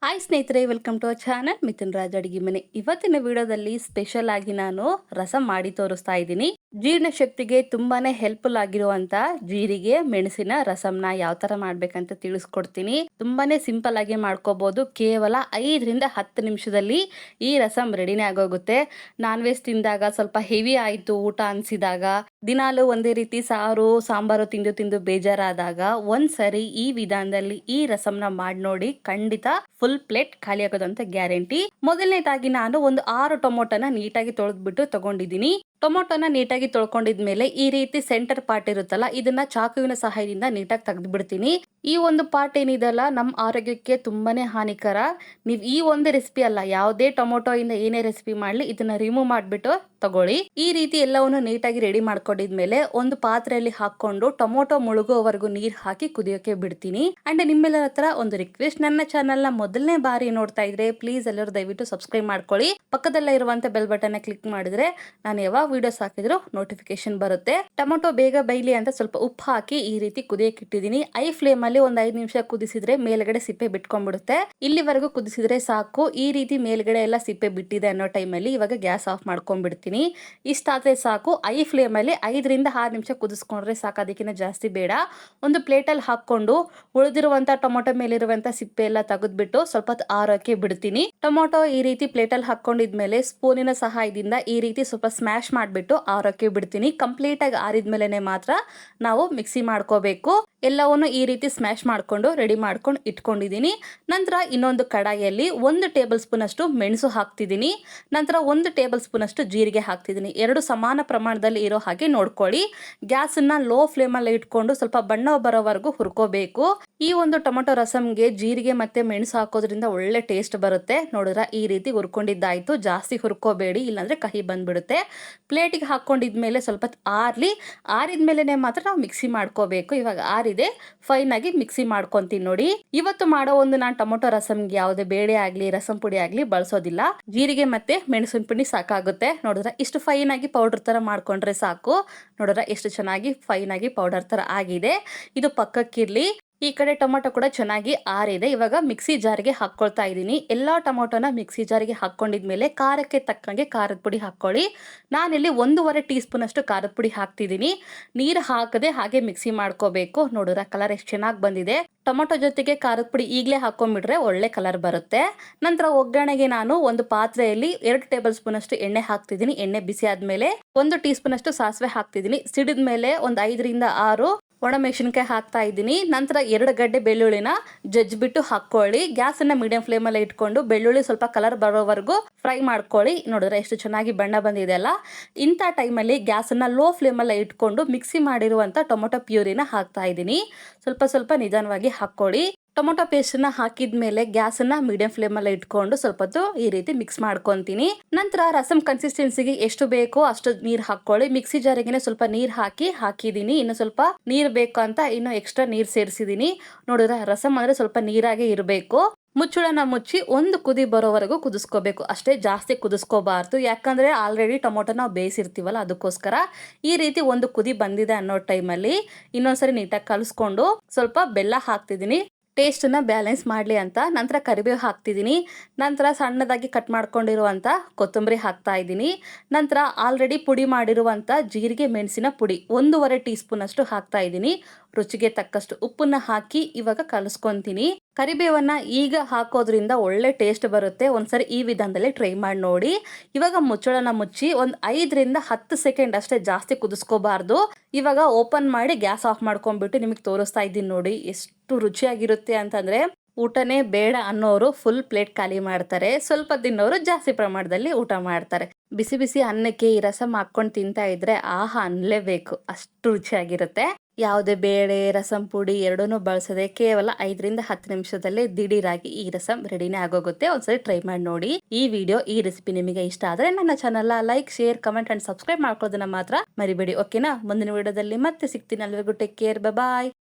Hi ಸ್ನೇಹಿತರೆ, welcome to our channel Mithun Raj ಅಡಿಗೆ ಮನೆ. ಇವತ್ತಿನ ವಿಡಿಯೋದಲ್ಲಿ ಸ್ಪೆಷಲ್ ಆಗಿ ನಾನು ರಸಂ ಮಾಡಿ ತೋರಿಸ್ತಾ ಇದ್ದೀನಿ. ಜೀರ್ಣ ಶಕ್ತಿಗೆ ತುಂಬಾನೇ ಹೆಲ್ಪ್ಫುಲ್ ಆಗಿರುವಂತ ಜೀರಿಗೆ ಮೆಣಸಿನ ರಸಂನ ಯಾವ ತರ ಮಾಡ್ಬೇಕಂತ ತಿಳಿಸ್ಕೊಡ್ತೀನಿ. ತುಂಬಾನೇ ಸಿಂಪಲ್ ಆಗಿ ಮಾಡ್ಕೋಬಹುದು. ಕೇವಲ 5 ರಿಂದ 10 ನಿಮಿಷದಲ್ಲಿ ಈ ರಸಂ ರೆಡಿನೇ ಆಗೋಗುತ್ತೆ. ನಾನ್ ವೆಜ್ ತಿಂದಾಗ ಸ್ವಲ್ಪ ಹೆವಿ ಆಯ್ತು ಊಟ ಅನ್ಸಿದಾಗ, ದಿನಾಲು ಒಂದೇ ರೀತಿ ಸಾರು ಸಾಂಬಾರು ತಿಂದು ತಿಂದು ಬೇಜಾರಾದಾಗ ಒಂದ್ಸರಿ ಈ ವಿಧಾನದಲ್ಲಿ ಈ ರಸಂನ ಮಾಡಿ ನೋಡಿ, ಖಂಡಿತ ಫುಲ್ ಪ್ಲೇಟ್ ಖಾಲಿ ಆಗೋದು ಅಂತ ಗ್ಯಾರಂಟಿ. ಮೊದಲನೇದಾಗಿ ನಾನು ಒಂದು 6 ಟೊಮೊಟೊನ ನೀಟಾಗಿ ತೊಳೆದ್ಬಿಟ್ಟು ತಗೊಂಡಿದ್ದೀನಿ. ಟೊಮೊಟೊನ ನೀಟಾಗಿ ತೊಳ್ಕೊಂಡಿದ್ಮೇಲೆ ಈ ರೀತಿ ಸೆಂಟರ್ ಪಾರ್ಟ್ ಇರುತ್ತಲ್ಲ, ಇದನ್ನ ಚಾಕುವಿನ ಸಹಾಯದಿಂದ ನೀಟಾಗಿ ತೆಗೆದು ಬಿಡ್ತೀನಿ. ಈ ಒಂದು ಪಾರ್ಟ್ ಏನಿದೆಲ್ಲ ನಮ್ಮ ಆರೋಗ್ಯಕ್ಕೆ ತುಂಬಾನೇ ಹಾನಿಕರ. ನೀವು ಈ ಒಂದು ರೆಸಿಪಿ ಅಲ್ಲ, ಯಾವುದೇ ಟೊಮೊಟೊ ಇಂದ ಏನೇ ರೆಸಿಪಿ ಮಾಡ್ಲಿ ಇದನ್ನ ರಿಮೂವ್ ಮಾಡ್ಬಿಟ್ಟು ತಗೊಳ್ಳಿ. ಈ ರೀತಿ ಎಲ್ಲವನ್ನು ನೀಟಾಗಿ ರೆಡಿ ಮಾಡ್ಕೊಂಡಿದ್ಮೇಲೆ ಒಂದು ಪಾತ್ರೆಯಲ್ಲಿ ಹಾಕೊಂಡು ಟೊಮೊಟೊ ಮುಳುಗೋವರೆಗೂ ನೀರ್ ಹಾಕಿ ಕುದಿಯೋಕೆ ಬಿಡ್ತೀನಿ. ಅಂಡ್ ನಿಮ್ಮೆಲ್ಲರ ಹತ್ರ ಒಂದು ರಿಕ್ವೆಸ್ಟ್, ನನ್ನ ಚಾನಲ್ ನ ಮೊದಲನೇ ಬಾರಿ ನೋಡ್ತಾ ಇದ್ರೆ ಪ್ಲೀಸ್ ಎಲ್ಲರೂ ದಯವಿಟ್ಟು ಸಬ್ಸ್ಕ್ರೈಬ್ ಮಾಡ್ಕೊಳ್ಳಿ. ಪಕ್ಕದಲ್ಲೇ ಇರುವಂತ ಬೆಲ್ ಬಟನ್ ಕ್ಲಿಕ್ ಮಾಡಿದ್ರೆ ನಾನು ಯಾವಾಗ ವಿಡಿಯೋಸ್ ಹಾಕಿದ್ರು ನೋಟಿಫಿಕೇಶನ್ ಬರುತ್ತೆ. ಟೊಮೊಟೊ ಬೇಗ ಬೈಲಿ ಅಂತ ಸ್ವಲ್ಪ ಉಪ್ಪು ಹಾಕಿ ಈ ರೀತಿ ಕುದಿಯಕ್ಕೆ ಇಟ್ಟಿದ್ದೀನಿ. ಐ ಫ್ಲೇಮ್ ಅಲ್ಲಿ ಒಂದು 5 ನಿಮಿಷ ಕುದಿಸಿದ್ರೆ ಮೇಲ್ಗಡೆ ಸಿಪ್ಪೆ ಬಿಟ್ಕೊಂಡ್ಬಿಡುತ್ತೆ. ಇಲ್ಲಿವರೆಗೂ ಕುದಿಸಿದ್ರೆ ಸಾಕು. ಈ ರೀತಿ ಮೇಲ್ಗಡೆ ಎಲ್ಲ ಸಿಪ್ಪೆ ಬಿಟ್ಟಿದೆ ಅನ್ನೋ ಟೈಮಲ್ಲಿ ಇವಾಗ ಗ್ಯಾಸ್ ಆಫ್ ಮಾಡ್ಕೊಂಡ್ಬಿಡ್ತೀನಿ. ಇಷ್ಟಾದ್ರೆ ಸಾಕು. ಐ ಫ್ಲೇಮ್ ಅಲ್ಲಿ 5 ರಿಂದ 6 ನಿಮಿಷ ಕುದಿಸ್ಕೊಂಡ್ರೆ ಸಾಕು, ಅದಕ್ಕಿಂತ ಜಾಸ್ತಿ ಬೇಡ. ಒಂದು ಪ್ಲೇಟ್ ಅಲ್ಲಿ ಹಾಕೊಂಡು ಉಳಿದಿರುವಂತ ಟೊಮೊಟೊ ಮೇಲಿರುವಂತ ಸಿಪ್ಪೆ ಎಲ್ಲ ತೆಗೆದ್ಬಿಟ್ಟು ಸ್ವಲ್ಪ ಆರೋಕೆ ಬಿಡ್ತೀನಿ. ಟೊಮೊಟೊ ಈ ರೀತಿ ಪ್ಲೇಟ್ ಅಲ್ಲಿ ಹಾಕೊಂಡಿದ್ಮೇಲೆ ಸ್ಪೂನಿನ ಸಹಾಯದಿಂದ ಈ ರೀತಿ ಸ್ವಲ್ಪ ಸ್ಮ್ಯಾಶ್ ಮಾಡ್ಬಿಟ್ಟು ಆರೋಕೆ ಬಿಡ್ತೀನಿ. ಕಂಪ್ಲೀಟ್ ಆಗಿ ಆರಿದ್ಮೇಲೆ ಮಾತ್ರ ನಾವು ಮಿಕ್ಸಿ ಮಾಡ್ಕೋಬೇಕು. ಎಲ್ಲವನ್ನು ಈ ರೀತಿ ಸ್ಮ್ಯಾಶ್ ಮಾಡ್ಕೊಂಡು ರೆಡಿ ಮಾಡ್ಕೊಂಡು ಇಟ್ಕೊಂಡಿದ್ದೀನಿ. ನಂತರ ಇನ್ನೊಂದು ಕಡಾಯಿಯಲ್ಲಿ 1 ಟೇಬಲ್ ಸ್ಪೂನ್ ಅಷ್ಟು ಮೆಣಸು ಹಾಕ್ತಿದ್ದೀನಿ. ನಂತರ 1 ಟೇಬಲ್ ಸ್ಪೂನ್ ಅಷ್ಟು ಜೀರಿಗೆ ಹಾಕ್ತಿದ್ದೀನಿ. ಎರಡು ಸಮಾನ ಪ್ರಮಾಣದಲ್ಲಿ ಇರೋ ಹಾಗೆ ನೋಡ್ಕೊಳ್ಳಿ. ಗ್ಯಾಸ್ ಅನ್ನ ಲೋ ಫ್ಲೇಮ್ ಅಲ್ಲಿ ಇಟ್ಕೊಂಡು ಸ್ವಲ್ಪ ಬಣ್ಣ ಬರೋವರೆಗೂ ಹುರ್ಕೋಬೇಕು. ಈ ಒಂದು ಟೊಮೊಟೊ ರಸಂಗೆ ಜೀರಿಗೆ ಮತ್ತೆ ಮೆಣಸು ಹಾಕೋದ್ರಿಂದ ಒಳ್ಳೆ ಟೇಸ್ಟ್ ಬರುತ್ತೆ. ನೋಡಿದ್ರ ಈ ರೀತಿ ಹುರ್ಕೊಂಡಿದ್ದಾಯ್ತು. ಜಾಸ್ತಿ ಹುರ್ಕೋಬೇಡಿ, ಇಲ್ಲಾಂದ್ರೆ ಕಹಿ ಬಂದ್ಬಿಡುತ್ತೆ. ಪ್ಲೇಟಿಗೆ ಹಾಕೊಂಡಿದ್ಮೇಲೆ ಸ್ವಲ್ಪ ಆರ್ಲಿ. ಆರಿದ್ಮೇಲೆ ಮಾತ್ರ ನಾವು ಮಿಕ್ಸಿ ಮಾಡ್ಕೋಬೇಕು. ಇವಾಗ ಆರಿದೆ, ಫೈನ್ ಆಗಿ ಮಿಕ್ಸಿ ಮಾಡ್ಕೊಂತೀನಿ ನೋಡಿ. ಇವತ್ತು ಮಾಡೋ ಒಂದು ನಾನು ಟೊಮೊಟೊ ರಸಂಗೆ ಯಾವುದೇ ಬೇಳೆ ಆಗ್ಲಿ ರಸಂ ಪುಡಿ ಆಗ್ಲಿ ಬಳಸೋದಿಲ್ಲ. ಜೀರಿಗೆ ಮತ್ತೆ ಮೆಣಸಿನ ಪುಡಿ ಸಾಕಾಗುತ್ತೆ. ನೋಡಿದ್ರೆ ಇಷ್ಟು ಫೈನ್ ಆಗಿ ಪೌಡರ್ ತರ ಮಾಡ್ಕೊಂಡ್ರೆ ಸಾಕು. ನೋಡಿದ್ರೆ ಎಷ್ಟು ಚೆನ್ನಾಗಿ ಫೈನ್ ಆಗಿ ಪೌಡರ್ ತರ ಆಗಿದೆ. ಇದು ಪಕ್ಕಕ್ಕಿರ್ಲಿ. ಈ ಕಡೆ ಟೊಮೊಟೊ ಕೂಡ ಚೆನ್ನಾಗಿ ಆರಿದೆ. ಇವಾಗ ಮಿಕ್ಸಿ ಜಾರ್ಗೆ ಹಾಕೊಳ್ತಾ ಇದ್ದೀನಿ. ಎಲ್ಲಾ ಟೊಮೊಟೊನ ಮಿಕ್ಸಿ ಜಾರ್ಗೆ ಹಾಕೊಂಡಿದ್ಮೇಲೆ ಖಾರಕ್ಕೆ ತಕ್ಕಂಗೆ ಖಾರದ ಪುಡಿ ಹಾಕೊಳ್ಳಿ. ನಾನಿಲ್ಲಿ 1.5 ಟೀ ಸ್ಪೂನ್ ಅಷ್ಟು ಖಾರದ ಪುಡಿ ಹಾಕ್ತಿದ್ದೀನಿ. ನೀರು ಹಾಕದೆ ಹಾಗೆ ಮಿಕ್ಸಿ ಮಾಡ್ಕೋಬೇಕು. ನೋಡಿದ್ರ ಕಲರ್ ಎಷ್ಟು ಚೆನ್ನಾಗಿ ಬಂದಿದೆ. ಟೊಮೊಟೊ ಜೊತೆಗೆ ಖಾರದ ಪುಡಿ ಈಗಲೇ ಹಾಕೊಂಡ್ಬಿಟ್ರೆ ಒಳ್ಳೆ ಕಲರ್ ಬರುತ್ತೆ. ನಂತರ ಒಗ್ಗರಣೆಗೆ ನಾನು ಒಂದು ಪಾತ್ರೆಯಲ್ಲಿ 2 ಟೇಬಲ್ ಸ್ಪೂನ್ ಅಷ್ಟು ಎಣ್ಣೆ ಹಾಕ್ತಿದ್ದೀನಿ. ಎಣ್ಣೆ ಬಿಸಿ ಆದ್ಮೇಲೆ 1 ಟೀ ಸ್ಪೂನ್ ಅಷ್ಟು ಸಾಸಿವೆ ಹಾಕ್ತಿದ್ದೀನಿ. ಸಿಡಿದ ಮೇಲೆ ಒಂದು 5 ರಿಂದ 6 ಒಣಮೆಣಸಿನಕಾಯಿ ಹಾಕ್ತಾ ಇದ್ದೀನಿ. ನಂತರ 2 ಗಡ್ಡೆ ಬೆಳ್ಳುಳ್ಳಿನ ಜಜ್ಜಿಬಿಟ್ಟು ಹಾಕೊಳ್ಳಿ. ಗ್ಯಾಸ್ ಅನ್ನ ಮೀಡಿಯಂ ಫ್ಲೇಮ್ ಅಲ್ಲಿ ಇಟ್ಕೊಂಡು ಬೆಳ್ಳುಳ್ಳಿ ಸ್ವಲ್ಪ ಕಲರ್ ಬರೋವರೆಗೂ ಫ್ರೈ ಮಾಡ್ಕೊಳ್ಳಿ. ನೋಡಿದ್ರೆ ಎಷ್ಟು ಚೆನ್ನಾಗಿ ಬಣ್ಣ ಬಂದಿದೆ ಅಲ್ಲ. ಇಂಥ ಟೈಮಲ್ಲಿ ಗ್ಯಾಸ್ ಅನ್ನ ಲೋ ಫ್ಲೇಮ್ ಅಲ್ಲಿ ಇಟ್ಕೊಂಡು ಮಿಕ್ಸಿ ಮಾಡಿರುವಂತ ಟೊಮೊಟೊ ಪ್ಯೂರಿನ ಹಾಕ್ತಾ ಇದ್ದೀನಿ. ಸ್ವಲ್ಪ ಸ್ವಲ್ಪ ನಿಧಾನವಾಗಿ ಹಾಕೊಳ್ಳಿ. ಟೊಮೊಟೊ ಪೇಸ್ಟ್ನ ಹಾಕಿದ್ಮೇಲೆ ಗ್ಯಾಸ್ ಅನ್ನ ಮೀಡಿಯಂ ಫ್ಲೇಮ್ ಅಲ್ಲಿ ಇಟ್ಕೊಂಡು ಸ್ವಲ್ಪ ಹೊತ್ತು ಈ ರೀತಿ ಮಿಕ್ಸ್ ಮಾಡ್ಕೊಂತೀನಿ. ನಂತರ ರಸಂ ಕನ್ಸಿಸ್ಟೆನ್ಸಿಗೆ ಎಷ್ಟು ಬೇಕೋ ಅಷ್ಟು ನೀರ್ ಹಾಕೊಳ್ಳಿ. ಮಿಕ್ಸಿ ಜಾರಿಗೆನೆ ಸ್ವಲ್ಪ ನೀರ್ ಹಾಕಿದೀನಿ. ಇನ್ನು ಸ್ವಲ್ಪ ನೀರ್ ಬೇಕು ಅಂತ ಇನ್ನು ಎಕ್ಸ್ಟ್ರಾ ನೀರ್ ಸೇರಿಸಿದೀನಿ. ನೋಡಿದ್ರೆ ರಸಂ ಅಂದ್ರೆ ಸ್ವಲ್ಪ ನೀರಾಗೆ ಇರಬೇಕು. ಮುಚ್ಚಳನ ಮುಚ್ಚಿ ಒಂದು ಕುದಿ ಬರೋವರೆಗೂ ಕುದಿಸ್ಕೋಬೇಕು. ಅಷ್ಟೇ, ಜಾಸ್ತಿ ಕುದಿಸ್ಕೋಬಾರ್ದು. ಯಾಕಂದ್ರೆ ಆಲ್ರೆಡಿ ಟೊಮೊಟೊ ನಾವು ಬೇಯಿಸಿರ್ತೀವಲ್ಲ, ಅದಕ್ಕೋಸ್ಕರ. ಈ ರೀತಿ ಒಂದು ಕುದಿ ಬಂದಿದೆ ಅನ್ನೋ ಟೈಮಲ್ಲಿ ಇನ್ನೊಂದ್ಸರಿ ನೀಟಾಗಿ ಕಲಿಸ್ಕೊಂಡು ಸ್ವಲ್ಪ ಬೆಲ್ಲ ಹಾಕ್ತಿದ್ದೀನಿ, ಟೇಸ್ಟನ್ನ ಬ್ಯಾಲೆನ್ಸ್ ಮಾಡಲಿ ಅಂತ. ನಂತರ ಕರಿಬೇವು ಹಾಕ್ತಿದ್ದೀನಿ. ನಂತರ ಸಣ್ಣದಾಗಿ ಕಟ್ ಮಾಡ್ಕೊಂಡಿರುವಂಥ ಕೊತ್ತಂಬರಿ ಹಾಕ್ತಾ ಇದ್ದೀನಿ. ನಂತರ ಆಲ್ರೆಡಿ ಪುಡಿ ಮಾಡಿರುವಂಥ ಜೀರಿಗೆ ಮೆಣಸಿನ ಪುಡಿ 1.5 ಟೀ ಸ್ಪೂನ್ ಅಷ್ಟು ಹಾಕ್ತಾ ಇದ್ದೀನಿ. ರುಚಿಗೆ ತಕ್ಕಷ್ಟು ಉಪ್ಪನ್ನ ಹಾಕಿ ಇವಾಗ ಕಲಿಸ್ಕೊಂತೀನಿ. ಕರಿಬೇವನ್ನ ಈಗ ಹಾಕೋದ್ರಿಂದ ಒಳ್ಳೆ ಟೇಸ್ಟ್ ಬರುತ್ತೆ. ಒಂದ್ಸರಿ ಈ ವಿಧಾನದಲ್ಲಿ ಟ್ರೈ ಮಾಡಿ ನೋಡಿ. ಇವಾಗ ಮುಚ್ಚಳನ ಮುಚ್ಚಿ ಒಂದು 5 ರಿಂದ 10 ಸೆಕೆಂಡ್ ಅಷ್ಟೇ, ಜಾಸ್ತಿ ಕುದಿಸ್ಕೋಬಾರ್ದು. ಇವಾಗ ಓಪನ್ ಮಾಡಿ ಗ್ಯಾಸ್ ಆಫ್ ಮಾಡ್ಕೊಂಡ್ಬಿಟ್ಟು ನಿಮಗೆ ತೋರಿಸ್ತಾ ಇದ್ದೀನಿ ನೋಡಿ. ಎಷ್ಟು ರುಚಿಯಾಗಿರುತ್ತೆ ಅಂತಂದ್ರೆ ಊಟನೇ ಬೇಡ ಅನ್ನೋರು ಫುಲ್ ಪ್ಲೇಟ್ ಖಾಲಿ ಮಾಡ್ತಾರೆ. ಸ್ವಲ್ಪ ತಿನ್ನೋರು ಜಾಸ್ತಿ ಪ್ರಮಾಣದಲ್ಲಿ ಊಟ ಮಾಡ್ತಾರೆ. ಬಿಸಿ ಬಿಸಿ ಅನ್ನಕ್ಕೆ ಈ ರಸಂ ಹಾಕೊಂಡು ತಿಂತಾ ಇದ್ರೆ ಆಹಾ ಅನ್ಲೇಬೇಕು, ಅಷ್ಟು ರುಚಿಯಾಗಿರುತ್ತೆ. ಯಾವುದೇ ಬೇಳೆ ರಸಂ ಪುಡಿ ಎರಡನ್ನೂ ಬಳಸದೆ ಕೇವಲ 5 ರಿಂದ 10 ನಿಮಿಷದಲ್ಲೇ ದಿಢೀರಾಗಿ ಈ ರಸಂ ರೆಡಿನೇ ಆಗೋಗುತ್ತೆ. ಒಂದ್ಸರಿ ಟ್ರೈ ಮಾಡಿ ನೋಡಿ. ಈ ವಿಡಿಯೋ ಈ ರೆಸಿಪಿ ನಿಮಗೆ ಇಷ್ಟ ಆದ್ರೆ ನನ್ನ channel like share comment and subscribe ಮಾಡ್ಕೊಳ್ಳೋದನ್ನ ಮಾತ್ರ ಮರಿಬೇಡಿ. ಓಕೆನಾ? ಮುಂದಿನ ವಿಡಿಯೋದಲ್ಲಿ ಮತ್ತೆ ಸಿಗ್ತೀನಿ. ಅಲ್ಲಿವರೆಗೂ ಟೇಕ್ ಕೇರ್, ಬಾಯ್.